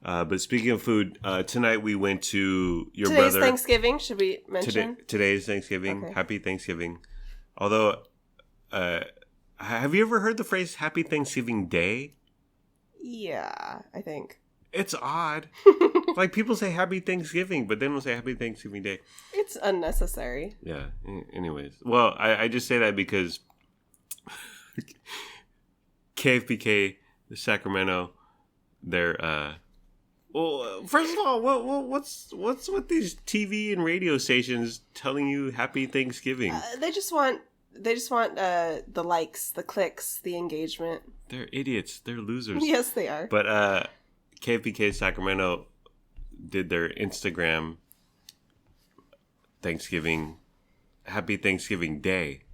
But speaking of food, tonight we went to your Today's brother. Thanksgiving, should we mention? Today's Thanksgiving. Okay. Happy Thanksgiving. Although, have you ever heard the phrase Happy Thanksgiving Day? Yeah, I think. It's odd. Like, people say Happy Thanksgiving, but they don't say Happy Thanksgiving Day. It's unnecessary. Yeah. Anyways. Well, I just say that because KFBK, Sacramento, they're, well, first of all, what's with these TV and radio stations telling you Happy Thanksgiving? They just want the likes, the clicks, the engagement. They're idiots. They're losers. Yes, they are. But KFBK Sacramento did their Instagram Thanksgiving, Happy Thanksgiving Day.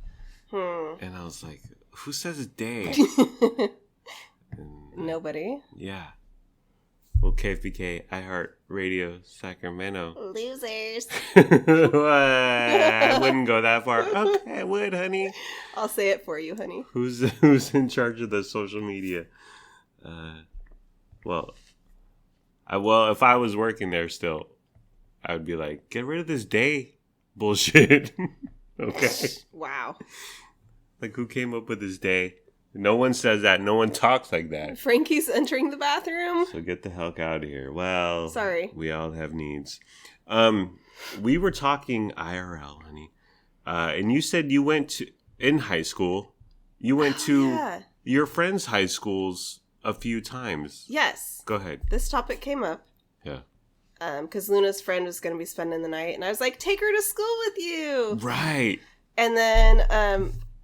And I was like, who says day? Nobody. Yeah. Well, KFBK, iHeart Radio, Sacramento. Losers. I wouldn't go that far. Okay, I would, honey. I'll say it for you, honey. Who's in charge of the social media? Well, if I was working there still, I would be like, get rid of this day bullshit. Okay. Wow. Like, who came up with this day? No one says that. No one talks like that. Frankie's entering the bathroom. So get the hell out of here. Well, sorry. We all have needs. We were talking IRL, honey. And you said you went in high school. You went to your friends' high schools a few times. Yes. Go ahead. This topic came up. Yeah. Because Luna's friend was going to be spending the night, and I was like, take her to school with you. Right. And then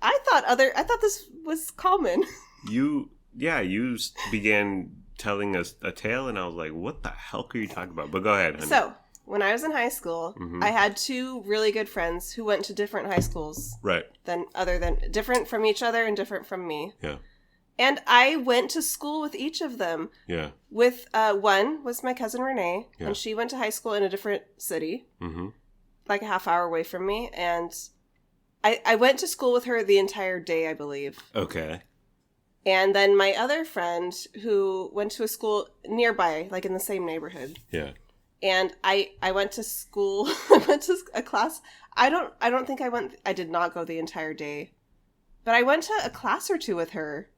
I thought this was common. You began telling us a tale, and I was like, what the hell are you talking about? But go ahead, honey. So, when I was in high school, I had two really good friends who went to different high schools. Right. Different from each other and different from me. Yeah. And I went to school with each of them. Yeah. With one was my cousin Renee, and she went to high school in a different city, like a half hour away from me. And I went to school with her the entire day, I believe. Okay. And then my other friend who went to a school nearby, like in the same neighborhood. Yeah. And I went to school. I went to a class. I don't think I went. I did not go the entire day, but I went to a class or two with her.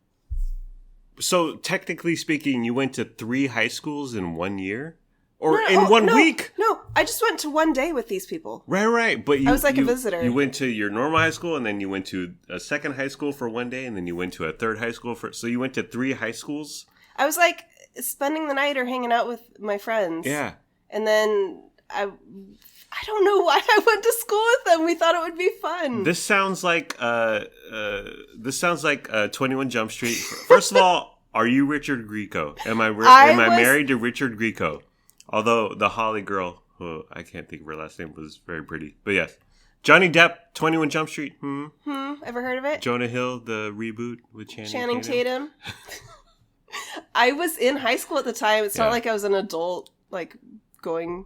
So, technically speaking, you went to 3 high schools in 1 year? Or in 1 week? No, I just went to one day with these people. Right. But I was like a visitor. You went to your normal high school, and then you went to a second high school for 1 day, and then you went to a third high school so you went to 3 high schools? I was like spending the night or hanging out with my friends. Yeah. And then I don't know why I went to school with them. We thought it would be fun. This sounds like 21 Jump Street. First of all, are you Richard Grieco? Am I married to Richard Grieco? Although the Holly girl, who I can't think of her last name, was very pretty. But yes. Johnny Depp, 21 Jump Street. Ever heard of it? Jonah Hill, the reboot with Channing Tatum. I was in high school at the time. It's not like I was an adult, like, going...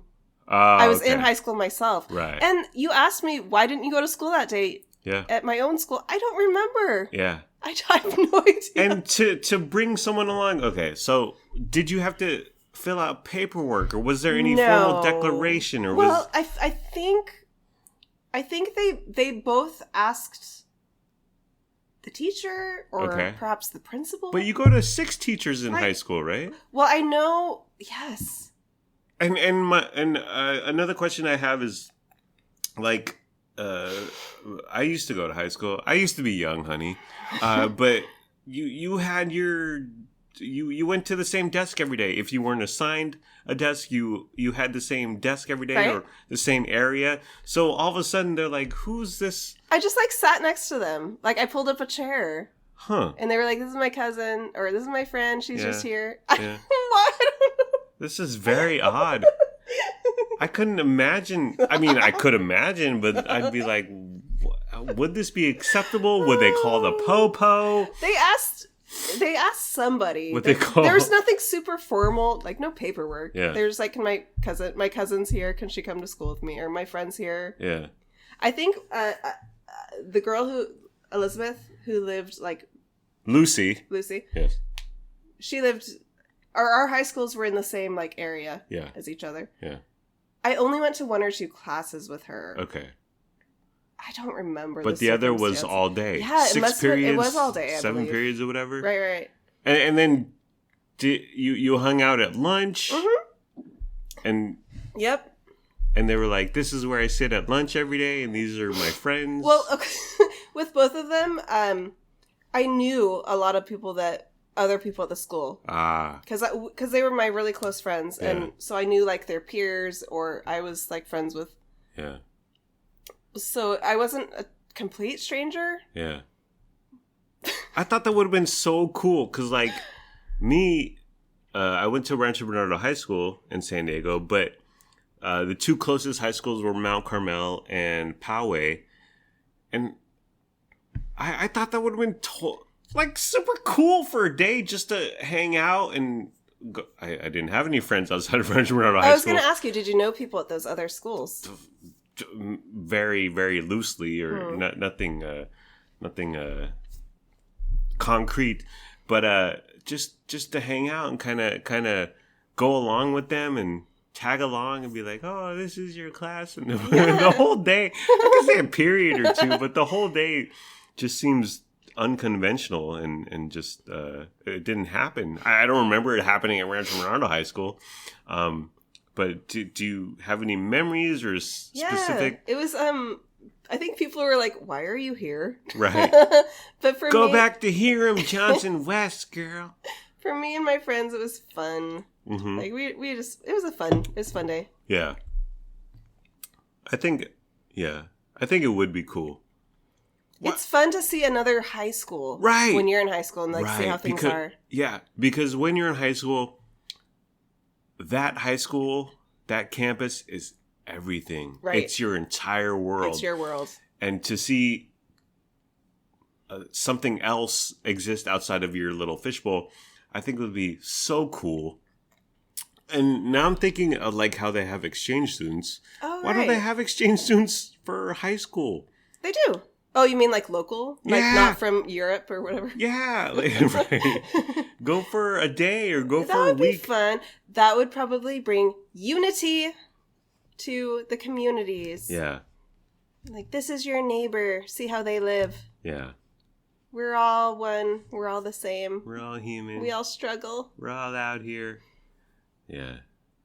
I was in high school myself. Right. And you asked me, why didn't you go to school that day? Yeah. At my own school. I don't remember. Yeah. I have no idea. And to bring someone along, okay, so did you have to fill out paperwork, or was there any formal declaration? Or I think they both asked the techer or perhaps the principal. But you go to 6 teachers in high school, right? Well, I know, yes. And another question I have is, like, I used to go to high school. I used to be young, honey. But you had you went to the same desk every day. If you weren't assigned a desk, you had the same desk every day, or the same area. So all of a sudden they're like, who's this? I just sat next to them. Like, I pulled up a chair. Huh. And they were like, this is my cousin, or this is my friend. She's just here. Yeah. Why? I don't know. This is very odd. I couldn't imagine. I mean, I could imagine, but I'd be like, would this be acceptable? Would they call the po-po? They asked somebody. What they call? There was nothing super formal, like no paperwork. Yeah. There's like, my cousin's here. Can she come to school with me? Or my friend's here. Yeah. I think the girl Elizabeth, who lived like... Lucy. Yes. She lived our high schools were in the same like area as each other. Yeah. I only went to 1 or 2 classes with her. Okay. I don't remember. But the other was all day. Yeah, 6 periods. It was all day. 7 periods or whatever. Right. And then you hung out at lunch. Mm-hmm. And yep. And they were like, "This is where I sit at lunch every day, and these are my friends." Well, okay. With both of them, I knew a lot of other people at the school. Because they were my really close friends, and so I knew like their peers, or I was like friends with. Yeah. So I wasn't a complete stranger. Yeah. I thought that would have been so cool because, like, me, I went to Rancho Bernardo High School in San Diego, but the 2 closest high schools were Mount Carmel and Poway, and I thought that would have been like super cool for a day just to hang out and go. I didn't have any friends outside of Rancho Bernardo High School. I was going to ask you, did you know people at those other schools? Very, very loosely, or nothing concrete, but just to hang out and kind of go along with them and tag along and be like, "Oh, this is your class," and the whole day. I can say a period or 2, but the whole day just seems unconventional and just it didn't happen. I don't remember it happening at Rancho Bernardo High School. But do you have any memories or specific? Yeah, it was, I think people were like, "Why are you here?" Right. But for Go me, back to Hiram Johnson West, girl. For me and my friends, it was fun. Mm-hmm. Like it was a fun day. Yeah. I think it would be cool. It's fun to see another high school. Right. When you're in high school and like see how things are. Yeah, because when you're in high school, that campus is everything. Right. It's your entire world. It's your world. And to see something else exist outside of your little fishbowl, I think would be so cool. And now I'm thinking of like how they have exchange students. Oh, Why don't they have exchange students for high school? They do. Oh, you mean like local? Like not from Europe or whatever? Yeah. Right. Go for a day or go for a week. That would be fun. That would probably bring unity to the communities. Yeah. Like, this is your neighbor. See how they live. Yeah. We're all one. We're all the same. We're all human. We all struggle. We're all out here. Yeah.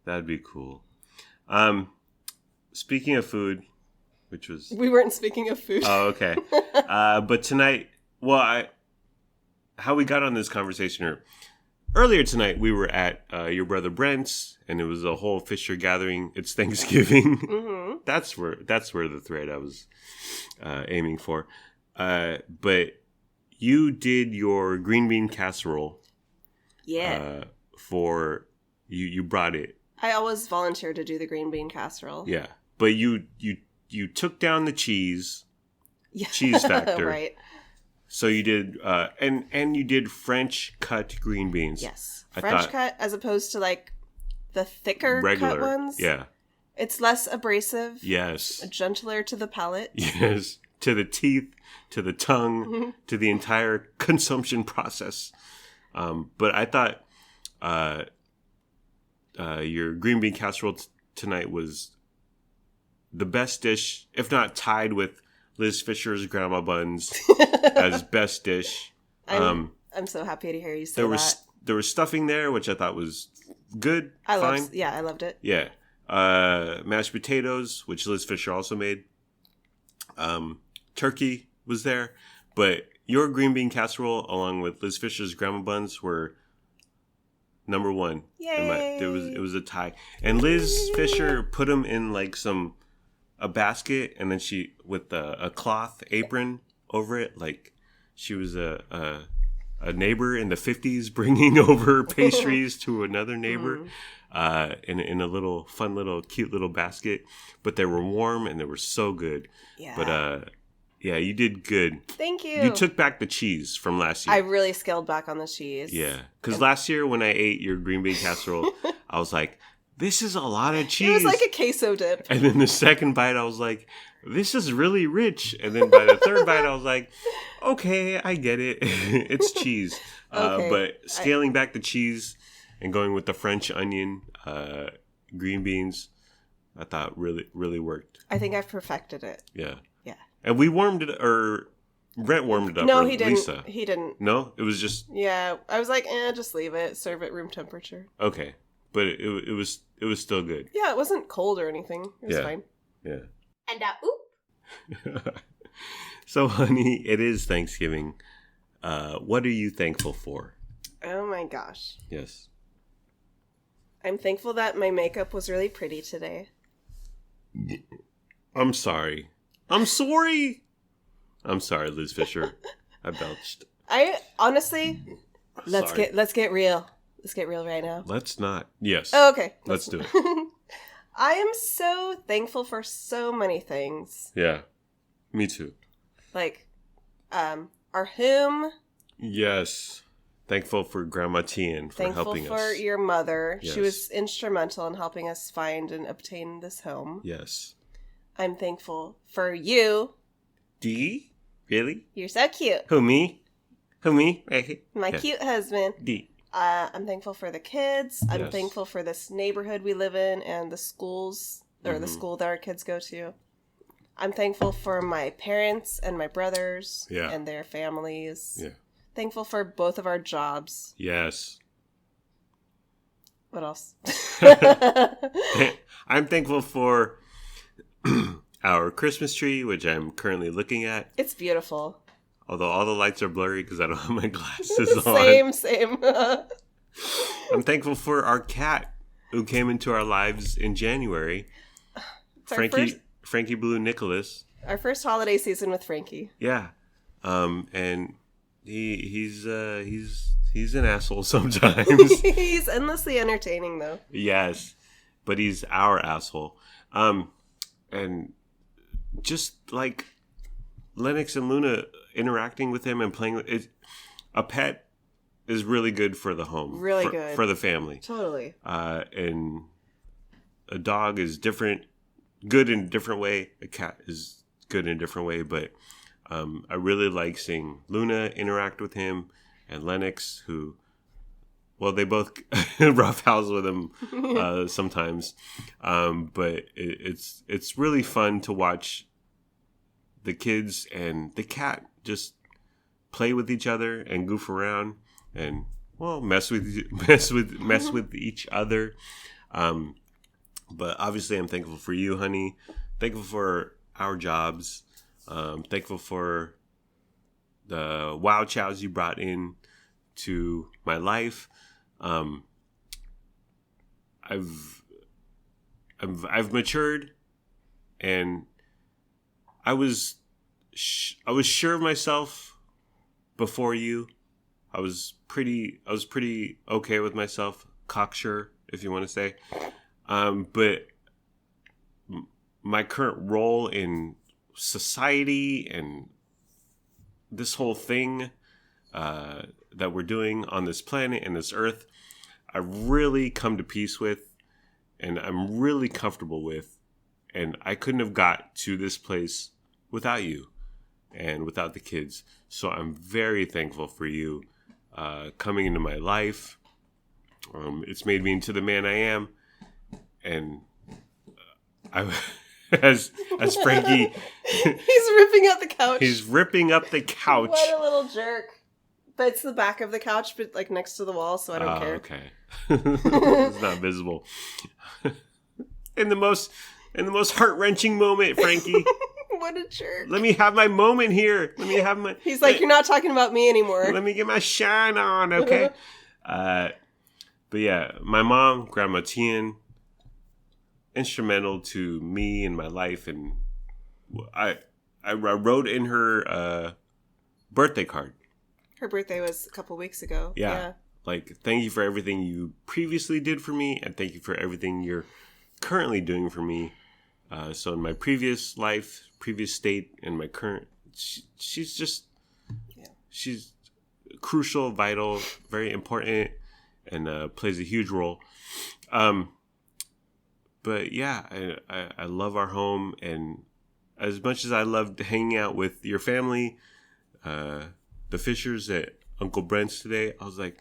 That'd be cool. Speaking of food... Which was... We weren't speaking of food. Oh, okay. But tonight, how we got on this conversation, or earlier tonight, we were at your brother Brent's, and it was a whole Fisher gathering. It's Thanksgiving. Mm-hmm. That's where the thread I was aiming for. But you did your green bean casserole. Yeah. For you brought it. I always volunteer to do the green bean casserole. Yeah, but you took down the cheese factor. Right. So you did, and you did French cut green beans. Yes. French cut as opposed to like the thicker regular cut ones. Yeah. It's less abrasive. Yes. Gentler to the palate. Yes. To the teeth, to the tongue, to the entire consumption process. But I thought your green bean casserole tonight was the best dish, if not tied with Liz Fisher's grandma buns as best dish. I'm so happy to hear you say that. There was stuffing there, which I thought was good. I loved it. Yeah. Mashed potatoes, which Liz Fisher also made. Turkey was there. But your green bean casserole, along with Liz Fisher's grandma buns, were number 1. Yay! It was a tie. And Liz Fisher put them in like a basket, and then she with a cloth apron over it, like she was a neighbor in the 50s bringing over pastries to another neighbor in a little fun little cute little basket. But they were warm and they were so good. Yeah. But yeah, you did good. Thank you. You took back the cheese from last year. I really scaled back on the cheese. Yeah, because last year when I ate your green bean casserole, I was like, this is a lot of cheese. It was like a queso dip. And then the second bite, I was like, this is really rich. And then by the third bite, I was like, okay, I get it. It's cheese. Okay. But scaling back the cheese and going with the French onion, green beans, I thought really worked. I think I've perfected it. Yeah. Yeah. And we warmed it, or Brent warmed it up. No, or he didn't. Lisa. He didn't. No, it was just. Yeah, I was like, just leave it. Serve it room temperature. Okay, but it was still good. Yeah, it wasn't cold or anything. It was fine. Yeah. And oop. So, honey, it is Thanksgiving. What are you thankful for? Oh my gosh. Yes. I'm thankful that my makeup was really pretty today. I'm sorry. I'm sorry, Liz Fisher. I belched. I honestly, let's Sorry. get real. Let's get real right now. Let's not. Yes. Oh, okay. Let's do it. I am so thankful for so many things. Yeah. Me too. Like, our home. Yes. Thankful for Grandma Tian for helping us. Thankful for your mother. Yes. She was instrumental in helping us find and obtain this home. Yes. I'm thankful for you. D? Really? You're so cute. Who, me? Who, me? Right here? My Yeah. cute husband. D. I'm thankful for the kids. I'm Yes. thankful for this neighborhood we live in and the schools, or the Mhm. school that our kids go to. I'm thankful for my parents and my brothers and their families. Yeah. Thankful for both of our jobs. Yes. What else? I'm thankful for our Christmas tree, which I'm currently looking at. It's beautiful. Although all the lights are blurry because I don't have my glasses on. Same. I'm thankful for our cat who came into our lives in January. It's Frankie Blue Nicholas. our first holiday season with Frankie. Yeah. And he's an asshole sometimes. He's endlessly entertaining, though. Yes. But he's our asshole. And just like Lennox and Luna interacting with him and playing with it, a pet is really good for the home. Really good. For the family. Totally. And a dog is good in a different way. A cat is good in a different way. But I really like seeing Luna interact with him and Lennox, who, well, they both roughhouse with him sometimes. But it's really fun to watch the kids and the cat just play with each other and goof around and, well, mess with each other. But obviously I'm thankful for you, honey. Thankful for our jobs. Thankful for the wow chows you brought in to my life. I've matured, and I was sure of myself before you. I was pretty okay with myself, cocksure, if you want to say. But my current role in society and this whole thing that we're doing on this planet and this earth, I've really come to peace with, and I'm really comfortable with, and I couldn't have got to this place without you and without the kids. So I'm very thankful for you coming into my life. It's made me into the man I am, and as Frankie, He's ripping out the couch. he's ripping up the couch. What a little jerk. But it's the back of the couch, but like next to the wall, so I don't care. Okay. It's not visible. In the most heart-wrenching moment, Frankie. What a jerk. Let me have my moment here. Let me have my... He's like, you're not talking about me anymore. Let me get my shine on, okay? But yeah, my mom, Grandma Tian, instrumental to me and my life, and I wrote in her birthday card. Her birthday was a couple weeks ago. Yeah. Like, thank you for everything you previously did for me, and thank you for everything you're currently doing for me. So in my previous life, previous state, and my current, she's just, she's crucial, vital, very important, and plays a huge role. But yeah, I love our home, and as much as I loved hanging out with your family, the Fishers at Uncle Brent's today, I was like,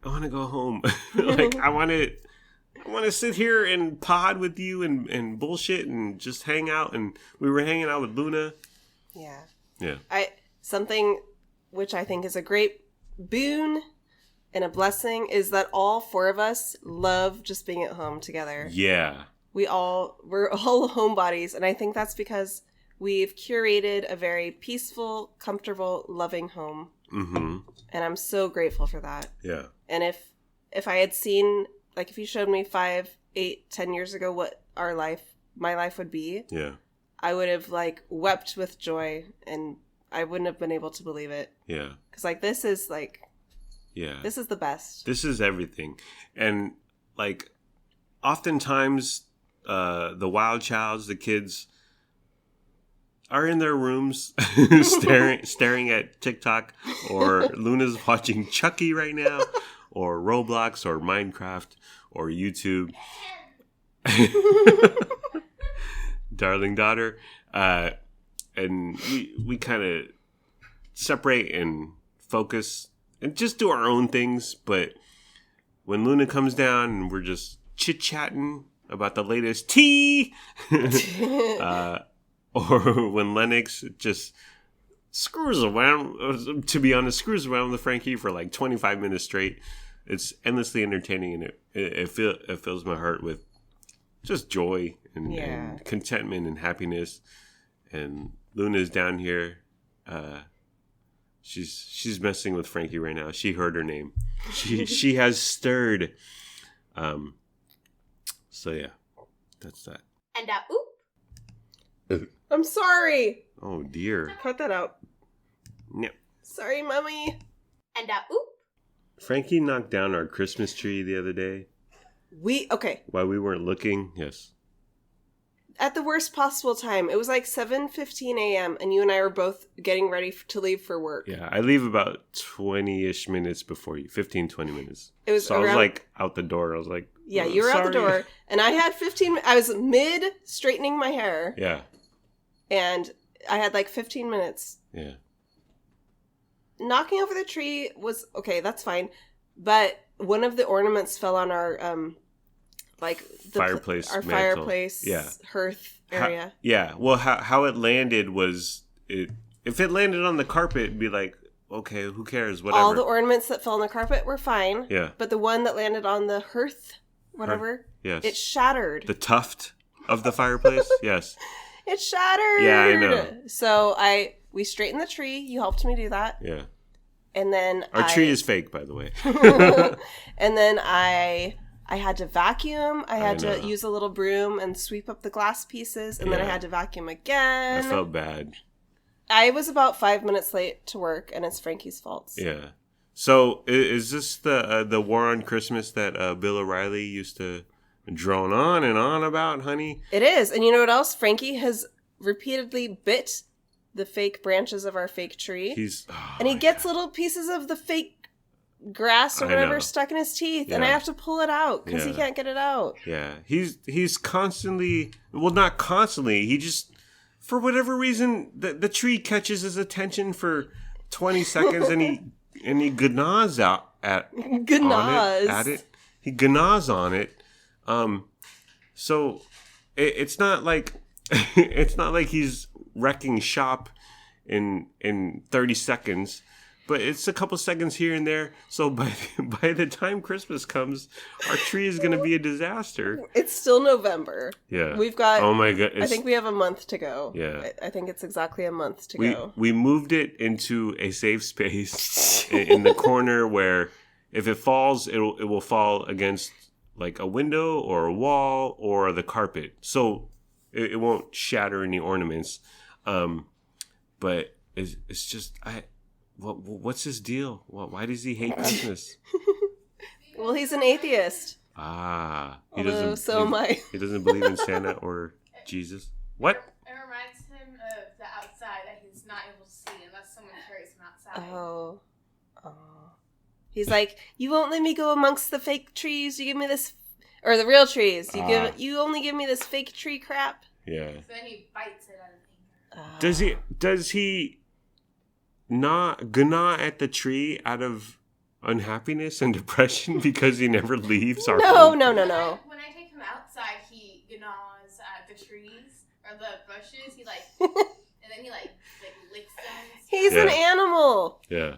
want to go home. Like, I want to sit here and pod with you and bullshit and just hang out. And we were hanging out with Luna. Yeah. Something which I think is a great boon and a blessing is that all four of us love just being at home together. Yeah. We're all homebodies, and I think that's because we've curated a very peaceful, comfortable, loving home. Mm-hmm. And I'm so grateful for that. Yeah. And if I had seen, like, if you showed me 5, 8, 10 years ago what my life would be, yeah, I would have, like, wept with joy, and I wouldn't have been able to believe it. Yeah. Because, like, this is, like, yeah, this is the best. This is everything. And, like, oftentimes, the wild childs, the kids, are in their rooms staring at TikTok, or Luna's watching Chucky right now, or Roblox, or Minecraft, or YouTube. Darling daughter. And we kind of separate and focus and just do our own things. But when Luna comes down and we're just chit-chatting about the latest tea, or when Lennox just screws around, to be honest, screws around with Frankie for like 25 minutes straight, it's endlessly entertaining, and it fills my heart with just joy and contentment and happiness. And Luna's down here. She's messing with Frankie right now. She heard her name. She has stirred. So yeah, that's that. And oop. I'm sorry. Oh dear. Cut that out. No. Sorry, Mommy. And oop. Frankie knocked down our Christmas tree the other day. While we weren't looking, yes. At the worst possible time. It was like 7:15 a.m. and you and I were both getting ready to leave for work. Yeah, I leave about 20-ish minutes before you. 15, 20 minutes. It was so I was like out the door. I was like, yeah, you were out the door. And I had 15 I was mid straightening my hair. Yeah. And I had like 15 minutes. Yeah. Knocking over the tree was okay, that's fine. But one of the ornaments fell on our fireplace, fireplace, hearth area. Well, how it landed was if it landed on the carpet, it'd be like, okay, who cares? Whatever. All the ornaments that fell on the carpet were fine. Yeah. But the one that landed on the hearth, whatever, yes, it shattered. The tuft of the fireplace, yes. It shattered. Yeah, I know. So we straightened the tree. You helped me do that. Yeah. And then our tree is fake, by the way. And then I had to vacuum. I had to use a little broom and sweep up the glass pieces. And then I had to vacuum again. I felt bad. I was about 5 minutes late to work, and it's Frankie's fault. Yeah. So is this the war on Christmas that Bill O'Reilly used to drone on and on about, honey? It is. And you know what else? Frankie has repeatedly bit the fake branches of our fake tree. He gets little pieces of the fake grass or whatever stuck in his teeth, and I have to pull it out because he can't get it out. Yeah, he's constantly, well, not constantly, he just, for whatever reason, the tree catches his attention for 20 seconds and he gnaws out at it. He gnaws on it. So it's not like it's not like he's wrecking shop in 30 seconds. But it's a couple seconds here and there. So by the time Christmas comes, our tree is going to be a disaster. It's still November. Yeah. We've got... Oh my God. I think we have a month to go. Yeah. I think it's exactly a month to go. We moved it into a safe space in the corner where if it falls, it will fall against like a window or a wall or the carpet. So it won't shatter any ornaments. But it's just... What's his deal? Why does he hate Christmas? Well, he's an atheist. He doesn't believe in Santa or Jesus. What? It reminds him of the outside that he's not able to see unless someone carries him outside. Oh. He's like, you won't let me go amongst the fake trees. You give me this, or the real trees. You only give me this fake tree crap. Yeah. So then he bites it out of anger. Does he not gnaw at the tree out of unhappiness and depression because he never leaves our No. home? No. When I take him outside, he gnaws at the trees or the bushes. He and then he licks them. He's an animal. Yeah.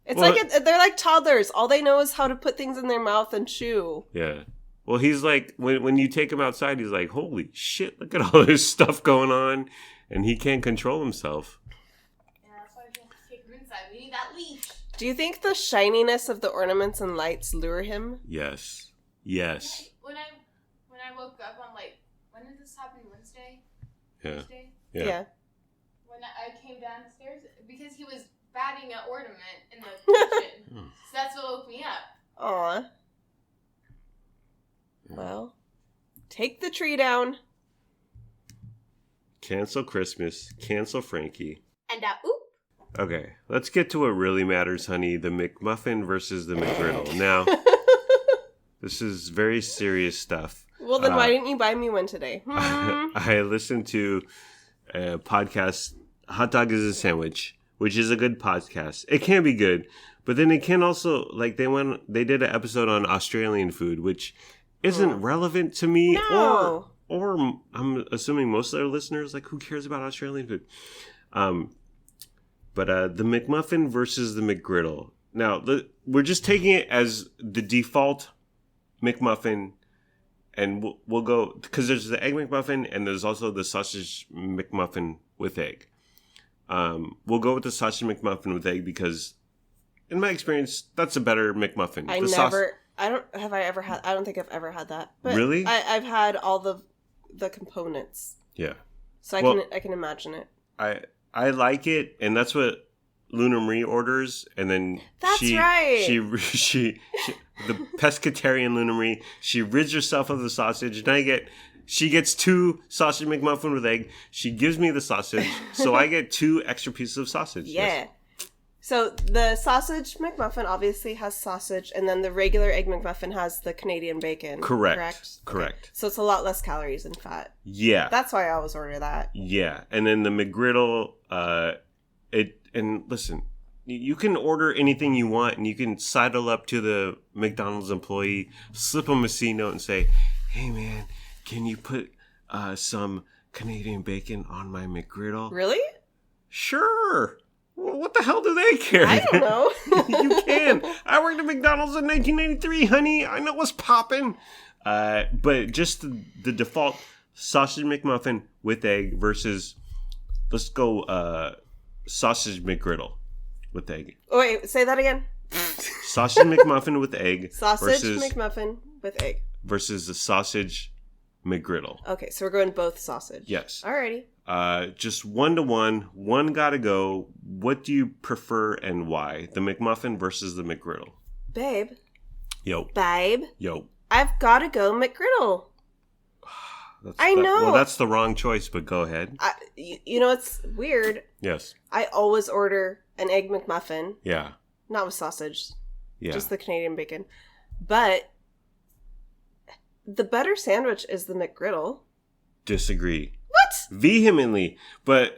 It's they're like toddlers. All they know is how to put things in their mouth and chew. Yeah. Well, he's like, when you take him outside, he's like, holy shit, look at all this stuff going on. And he can't control himself. Yeah, that's why we have to take him inside. We need that leash. Do you think the shininess of the ornaments and lights lure him? Yes. When I woke up, I'm like, when did this happen? Wednesday? Yeah. Thursday? Yeah. When I came downstairs, because he was batting an ornament in the kitchen. So that's what woke me up. Aw. Well, take the tree down. Cancel Christmas. Cancel Frankie. And oop. Okay, let's get to what really matters, honey. The McMuffin versus the McGriddle. Now, this is very serious stuff. Well, then why didn't you buy me one today? I listened to a podcast, Hot Dog is a Sandwich, which is a good podcast. It can be good, but then it can also, like, they did an episode on Australian food, which isn't relevant to me. No. Or I'm assuming most of our listeners, like, who cares about Australian food? But the McMuffin versus the McGriddle. Now, we're just taking it as the default McMuffin, and we'll go, because there's the Egg McMuffin, and there's also the Sausage McMuffin with egg. We'll go with the Sausage McMuffin with egg because, in my experience, that's a better McMuffin. I don't think I've ever had that. But really? I've had all the components. Yeah. So I can imagine it. I like it, and that's what Luna Marie orders, and then that's right. She the pescatarian Luna Marie, she rids herself of the sausage, and she gets 2 sausage McMuffin with egg. She gives me the sausage, so I get 2 extra pieces of sausage. Yeah. Yes. So the sausage McMuffin obviously has sausage, and then the regular Egg McMuffin has the Canadian bacon. Correct. Okay. So it's a lot less calories and fat. Yeah. That's why I always order that. Yeah. And then the McGriddle, and listen, you can order anything you want, and you can sidle up to the McDonald's employee, slip them a C note, and say, hey, man, can you put some Canadian bacon on my McGriddle? Really? Sure. Well, what the hell do they care? I don't know. You can. I worked at McDonald's in 1993, honey. I know what's popping. But just the default sausage McMuffin with egg versus, let's go sausage McGriddle with egg. Oh, wait, say that again. Sausage McMuffin with egg. Sausage McMuffin with egg. Versus the sausage McGriddle. Okay, so we're going both sausage. Yes. Alrighty. Just 1-to-1. One gotta go. What do you prefer and why? The McMuffin versus the McGriddle. Babe. Yo. Babe. Yo. I've gotta go McGriddle. I know. Well, that's the wrong choice, but go ahead. You know, it's weird. Yes. I always order an Egg McMuffin. Yeah. Not with sausage. Yeah. Just the Canadian bacon. But the better sandwich is the McGriddle. Disagree. What? Vehemently. But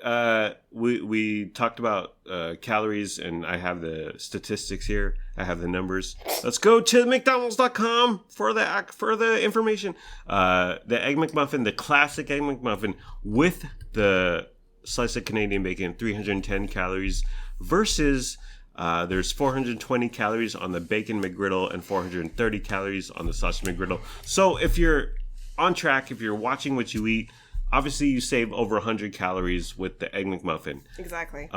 we talked about calories, and I have the statistics here. I have the numbers. Let's go to McDonald's.com for the information. The Egg McMuffin, the classic Egg McMuffin with the slice of Canadian bacon, 310 calories versus there's 420 calories on the bacon McGriddle and 430 calories on the sausage McGriddle. So if you're on track, if you're watching what you eat, obviously you save over 100 calories with the Egg McMuffin. Exactly.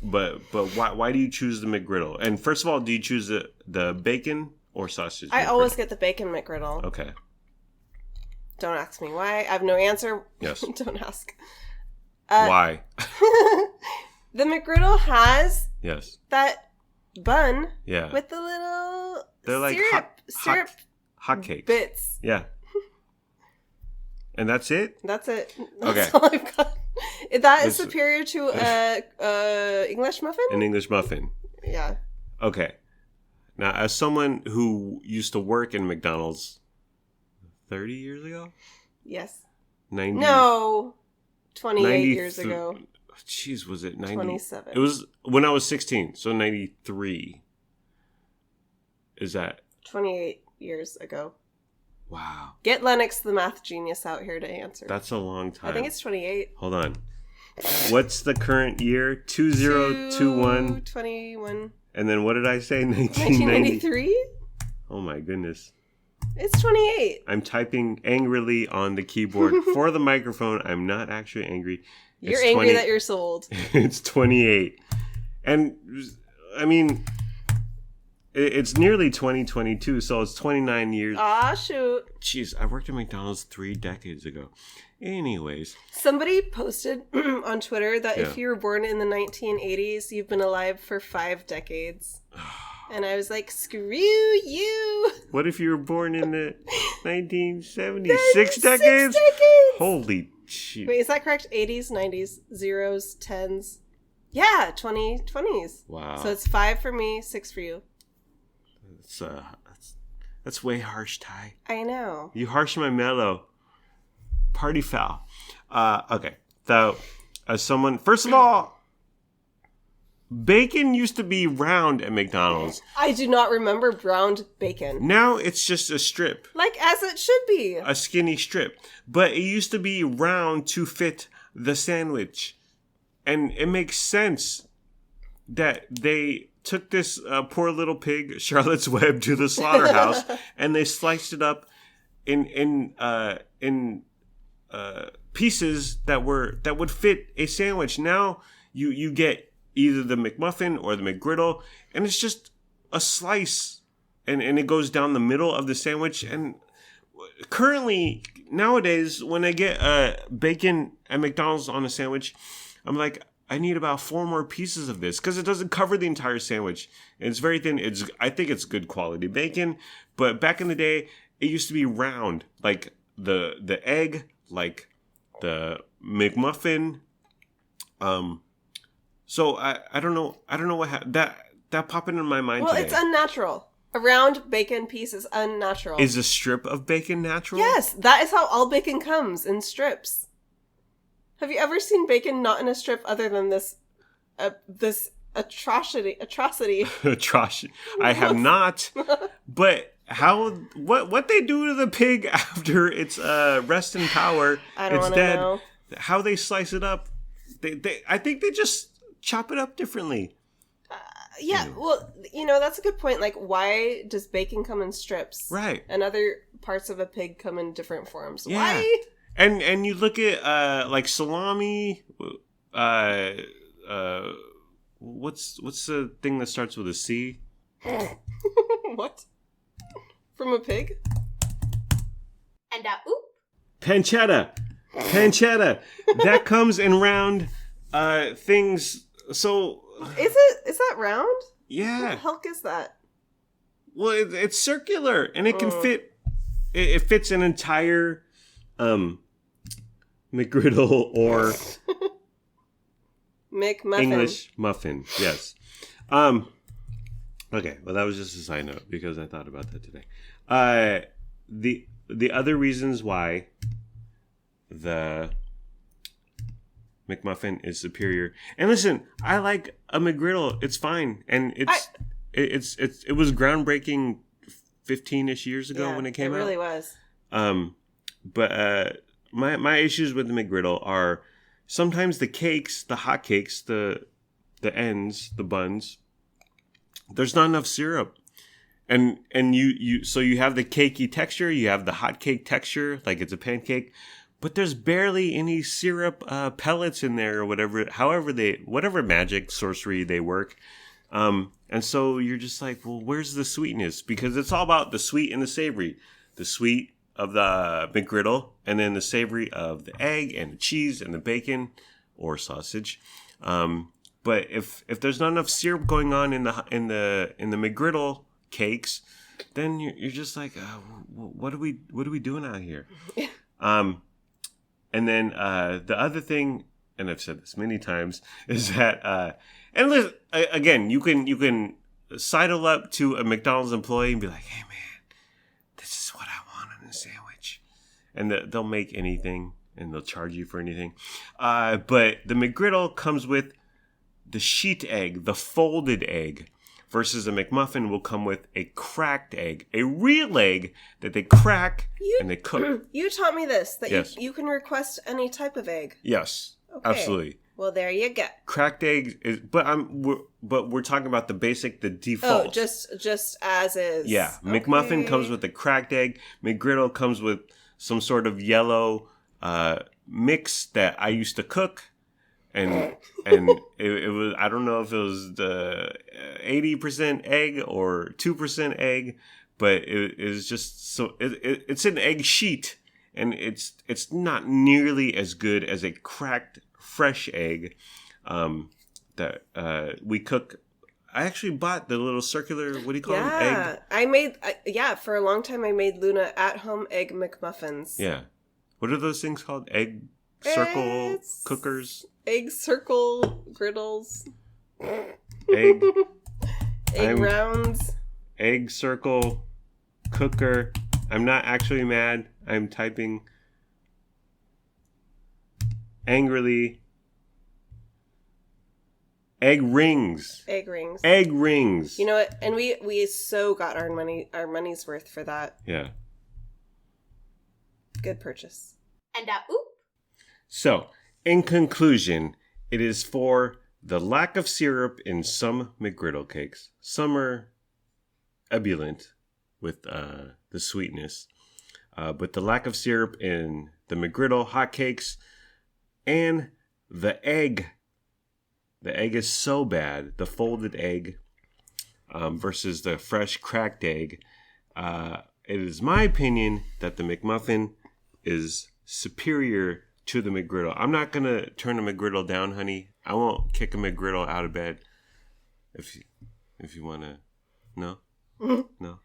But why do you choose the McGriddle? And first of all, do you choose the bacon or sausage? I always get the bacon McGriddle. Okay. Don't ask me why. I have no answer. Yes. Don't ask. Why? The McGriddle has that bun with the little they're like syrup hot cakes. Bits. Yeah. And that's it? That's it. Okay. That's all I've got. That is superior to English muffin? An English muffin. Yeah. Okay. Now, as someone who used to work in McDonald's 30 years ago? Yes. 90? No. 28 years ago. Jeez, was it 90? 27. It was when I was 16, so 93. is that? 28 years ago. Wow. Get Lennox, the math genius, out here to answer. That's a long time. I think it's 28. Hold on. What's the current year? 2021. 21. And then what did I say? 1993? Oh my goodness. It's 28. I'm typing angrily on the keyboard for the microphone. I'm not actually angry. You're angry that you're sold. It's 28. And, I mean, it's nearly 2022, so it's 29 years. Aw, shoot. Jeez, I worked at McDonald's 3 decades ago. Anyways. Somebody posted on Twitter that if you were born in the 1980s, you've been alive for 5 decades. And I was like, screw you. What if you were born in the 1976 decades? Holy shit. Wait, is that correct? 80s, 90s, zeros, 10s? Yeah, 20s. Wow. So it's 5 for me, 6 for you. That's way harsh, Ty. I know. You harsh my mellow. Party foul. Okay. So, as someone... First of all... Bacon used to be round at McDonald's. I do not remember browned bacon. Now it's just a strip. Like as it should be. A skinny strip. But it used to be round to fit the sandwich. And it makes sense that they took this poor little pig, Charlotte's Web, to the slaughterhouse and they sliced it up in pieces that would fit a sandwich. Now you get either the McMuffin or the McGriddle, and it's just a slice, and it goes down the middle of the sandwich. And currently, nowadays, when I get bacon at McDonald's on a sandwich, I'm like, I need about 4 more pieces of this, because it doesn't cover the entire sandwich. And it's very thin. I think it's good quality bacon, but back in the day, it used to be round, like the egg, like the McMuffin, So I don't know what that popped into my mind. Well, today. it's unnatural. A round bacon piece is unnatural. Is a strip of bacon natural? Yes, that is how all bacon comes, in strips. Have you ever seen bacon not in a strip other than this atrocity? Atrocity. I have not. But what they do to the pig after its rest in power? I don't it's dead. Know. How they slice it up? I think they just chop it up differently. Yeah, well, that's a good point. Like, why does bacon come in strips? Right. And other parts of a pig come in different forms. Yeah. Why? And you look at like salami. What's the thing that starts with a C? What? From a pig? And oop. Pancetta. That comes in round things. So is that round? Yeah. What the heck is that? Well, it's circular and it can fit. It fits an entire McGriddle or McMuffin. English muffin. Yes. Okay. Well, that was just a side note because I thought about that today. The other reasons why the McMuffin is superior. And listen, I like a McGriddle. It's fine, and it was groundbreaking 15-ish years ago when it came out. It really was. But my issues with the McGriddle are sometimes the cakes, the hot cakes, the ends, the buns. There's not enough syrup. And you have the cakey texture, you have the hot cake texture, like it's a pancake, but there's barely any syrup pellets in there or whatever. Whatever magic sorcery they work, and so you're just like, well, where's the sweetness? Because it's all about the sweet and the savory, the sweet of the McGriddle, and then the savory of the egg and the cheese and the bacon or sausage. But if there's not enough syrup going on in the McGriddle cakes, then you're just like, what are we doing out here? And then the other thing, and I've said this many times, is that and listen, again, you can sidle up to a McDonald's employee and be like, hey man, this is what I want in a sandwich, and they'll make anything and they'll charge you for anything. But the McGriddle comes with the sheet egg, the folded egg. versus a McMuffin will come with a cracked egg, a real egg that they crack and they cook. You taught me this, that yes. you can request any type of egg. Yes, okay. Absolutely. Well, there you go. Cracked egg is, but we're talking about the basic, the default. Oh, just as is. Yeah, McMuffin comes with a cracked egg. McGriddle comes with some sort of yellow mix that I used to cook, and it was, I don't know if it was the 80% egg or 2% egg, but it is just so it's an egg sheet, and it's not nearly as good as a cracked fresh egg that we cook. I actually bought the little circular, what do you call them? Egg? I made, for a long time I made Luna at-home egg McMuffins. Yeah. What are those things called? Egg circle cookers? Egg circle griddles. Egg rounds. Egg circle cooker. I'm not actually mad. I'm typing angrily. Egg rings. You know what? And we so got our money's worth for that. Yeah. Good purchase. And So, in conclusion, it is for the lack of syrup in some McGriddle cakes. Some are ebullient with the sweetness, but the lack of syrup in the McGriddle hotcakes and the egg. The egg is so bad, the folded egg versus the fresh cracked egg. It is my opinion that the McMuffin is superior to the McGriddle. I'm not going to turn a McGriddle down, honey. I won't kick a McGriddle out of bed. If you want to. No? No.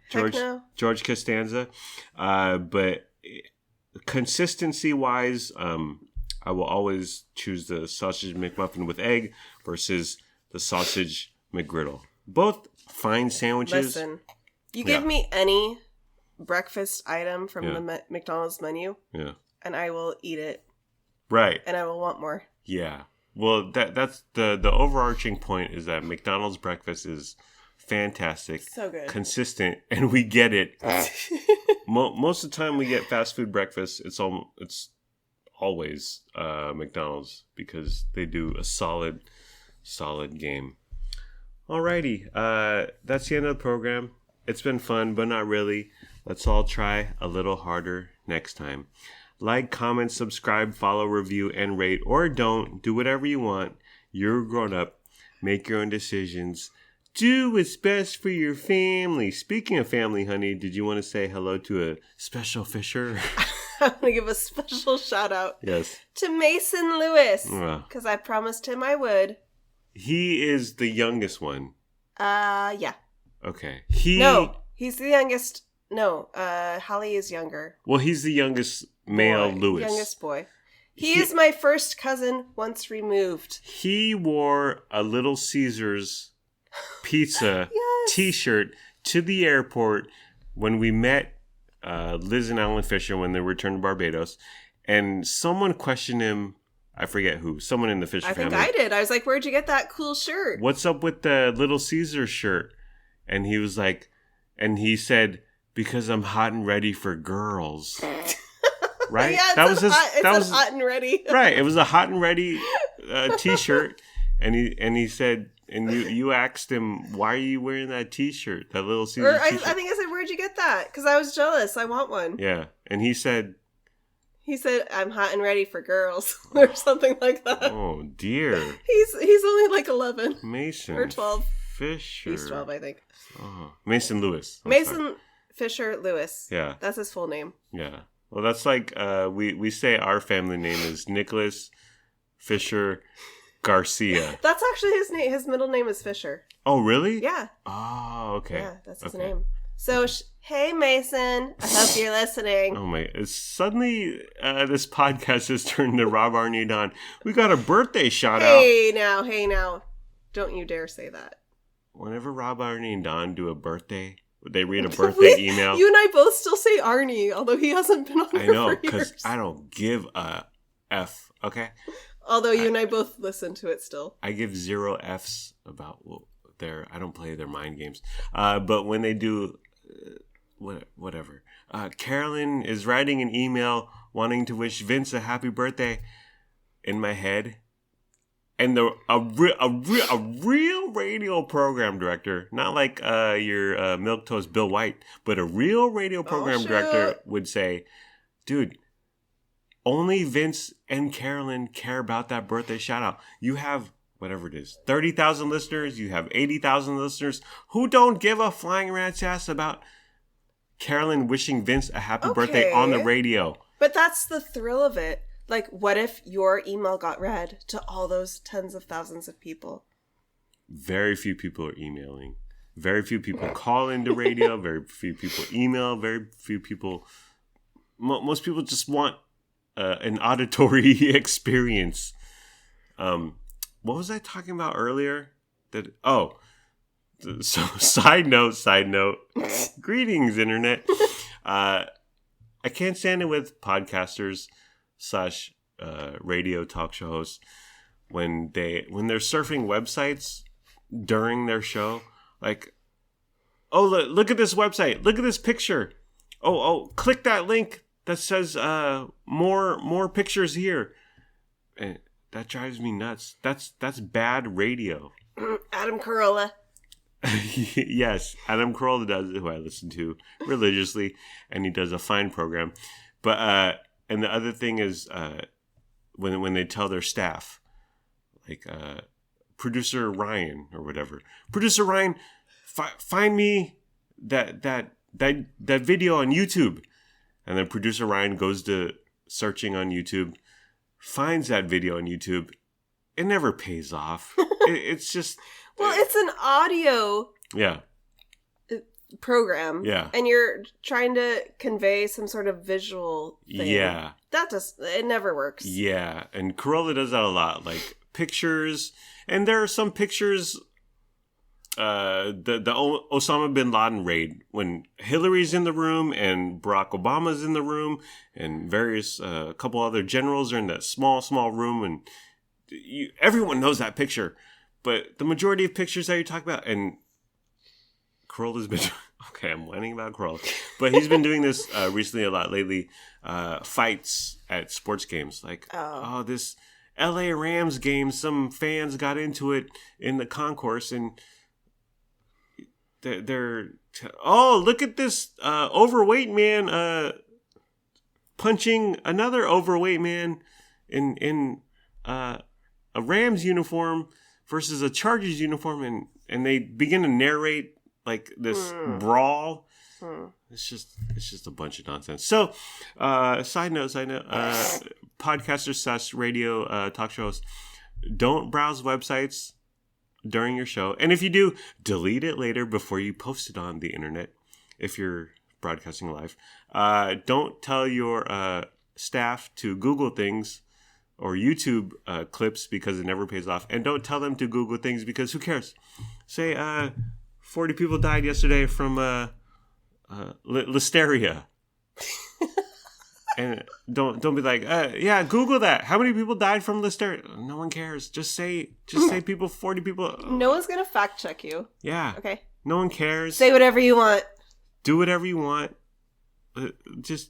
George Costanza. But consistency-wise, I will always choose the sausage McMuffin with egg versus the sausage McGriddle. Both fine sandwiches. Listen, you give me any breakfast item from the McDonald's menu, and I will eat it. Right. And I will want more. Yeah. Well, that's the overarching point is that McDonald's breakfast is fantastic. So good. Consistent, and we get it. Most of the time we get fast food breakfast, it's always McDonald's because they do a solid game. Alrighty, that's the end of the program. It's been fun, but not really. Let's all try a little harder next time. Like, comment, subscribe, follow, review, and rate, or don't. Do whatever you want. You're a grown up. Make your own decisions. Do what's best for your family. Speaking of family, honey, did you want to say hello to a special Fisher? I'm going to give a special shout out. Yes. To Mason Lewis. Because I promised him I would. He is the youngest one. Yeah. Okay. No, he's the youngest. No, Holly is younger. Well, he's the youngest male Lewis. Youngest boy. He is my first cousin once removed. He wore a Little Caesars pizza t-shirt to the airport when we met Liz and Alan Fisher when they returned to Barbados. And someone questioned him. I forget who. Someone in the Fisher family. I think I did. I was like, where'd you get that cool shirt? What's up with the Little Caesars shirt? And he was like, and he said, because I'm hot and ready for girls. Right? Yeah, that was hot and ready. Right. It was a hot and ready t-shirt. And he said, and you asked him, why are you wearing that t-shirt? That Little Caesars t-shirt. I think I said, where'd you get that? Because I was jealous. I want one. Yeah. And he said, I'm hot and ready for girls. Or something like that. Oh, dear. He's only like 11. Mason. Or 12. Fisher. He's 12, I think. Oh, Mason Lewis. Mason Fisher Lewis. Yeah. That's his full name. Yeah. Well, that's like, we say our family name is Nicholas Fisher Garcia. That's actually his name. His middle name is Fisher. Oh, really? Yeah. Oh, okay. Yeah, that's his name. So, hey, Mason. I hope you're listening. Oh, my. Suddenly, this podcast has turned to Rob Arnie Don. We got a birthday shout out. Hey, now. Don't you dare say that. Whenever Rob Arnie and Don do a birthday, they read a birthday email. You and I both still say Arnie, although he hasn't been on here for years. I know, because I don't give a F, okay? Although you and I both listen to it still. I give 0 Fs about I don't play their mind games. But when they do, whatever. Carolyn is writing an email wanting to wish Vince a happy birthday. In my head, and a real radio program director, not like your milquetoast Bill White, but a real radio program director would say, "Dude, only Vince and Carolyn care about that birthday shout out. You have whatever it is, 30,000 listeners. You have 80,000 listeners who don't give a flying rat's ass about Carolyn wishing Vince a happy birthday on the radio." But that's the thrill of it. Like, what if your email got read to all those tens of thousands of people? Very few people are emailing. Very few people call into radio. Very few people email. Very few people... Most people just want an auditory experience. What was I talking about earlier? So side note. Greetings, Internet. I can't stand it with podcasters / radio talk show hosts when they're surfing websites during their show, like, oh, look at this website, look at this picture, oh click that link that says more pictures here, and that drives me nuts. That's bad radio. Adam Carolla. Yes, Adam Carolla does it, who I listen to religiously, and he does a fine program, but and the other thing is, when they tell their staff, like producer Ryan or whatever, producer Ryan, find me that video on YouTube, and then producer Ryan goes to searching on YouTube, finds that video on YouTube. It never pays off. It's just it's an audio. Yeah. Program, and you're trying to convey some sort of visual thing. It never works. And Carolla does that a lot, like pictures, and there are some pictures, the Osama bin Laden raid, when Hillary's in the room and Barack Obama's in the room and various a couple other generals are in that small room, and everyone knows that picture, but the majority of pictures that you're talking about, and Carolla's been... Okay, I'm whining about Carolla. But he's been doing this recently a lot lately. Fights at sports games. Like, this LA Rams game, some fans got into it in the concourse, and look at this overweight man punching another overweight man in a Rams uniform versus a Chargers uniform, and they begin to narrate like this brawl. It's just a bunch of nonsense. So, side note, podcasters / radio talk shows, don't browse websites during your show. And if you do, delete it later before you post it on the internet if you're broadcasting live. Don't tell your staff to Google things or YouTube clips because it never pays off. And don't tell them to Google things because who cares? Say, 40 people died yesterday from listeria. And don't be like, Google that. How many people died from listeria? No one cares. Just say people, 40 people. No one's going to fact check you. Yeah. Okay. No one cares. Say whatever you want. Do whatever you want. It's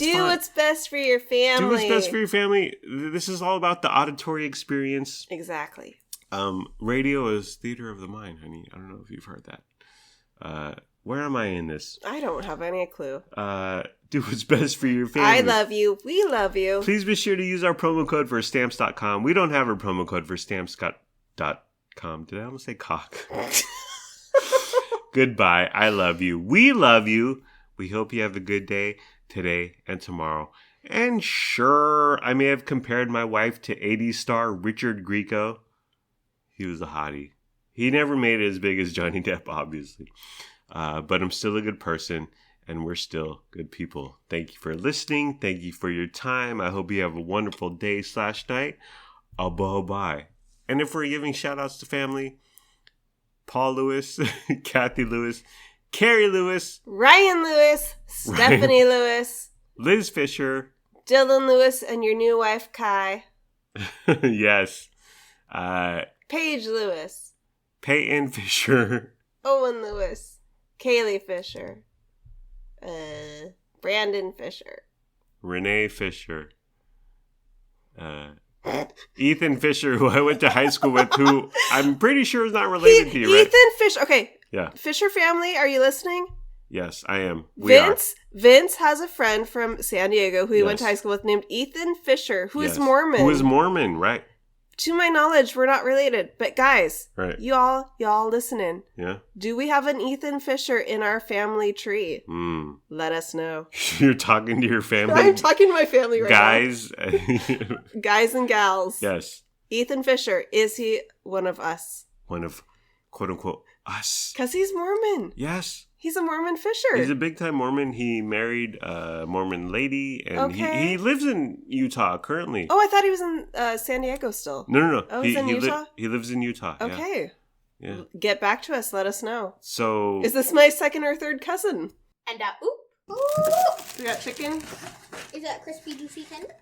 Do fun. what's best for your family. Do what's best for your family. This is all about the auditory experience. Exactly. Radio is theater of the mind, honey. I don't know if you've heard that. Where am I in this? I don't have any clue. Do what's best for your family. I love you. We love you. Please be sure to use our promo code for stamps.com. We don't have a promo code for stamps.com. Did I almost say cock? Goodbye. I love you. We love you. We hope you have a good day today and tomorrow. And sure, I may have compared my wife to 80s star Richard Grieco. He was a hottie. He never made it as big as Johnny Depp, obviously. But I'm still a good person, and we're still good people. Thank you for listening. Thank you for your time. I hope you have a wonderful day / night. Bye. And if we're giving shout outs to family, Paul Lewis, Kathy Lewis, Carrie Lewis, Ryan Lewis, Stephanie Lewis, Liz Fisher, Dylan Lewis, and your new wife, Kai. Yes. Paige Lewis. Peyton Fisher. Owen Lewis. Kaylee Fisher. Brandon Fisher. Renee Fisher. Ethan Fisher, who I went to high school with, who I'm pretty sure is not related to you, right? Ethan Fisher. Okay. Yeah. Fisher family, are you listening? Yes, I am. Vince has a friend from San Diego who he went to high school with named Ethan Fisher, who is Mormon. Who is Mormon, right? To my knowledge, we're not related. But guys, right. y'all listening. Yeah. Do we have an Ethan Fisher in our family tree? Let us know. You're talking to your family? I'm talking to my family right Guys. now. Guys and gals. Yes. Ethan Fisher, is he one of us? One of, quote unquote, us. Because he's Mormon. Yes. He's a Mormon Fisher. He's a big-time Mormon. He married a Mormon lady, and he lives in Utah currently. Oh, I thought he was in San Diego still. No. Oh, he's in Utah? He lives in Utah. Okay. Yeah. Get back to us. Let us know. So... Is this my second or third cousin? And We got chicken. Is that crispy, juicy tender?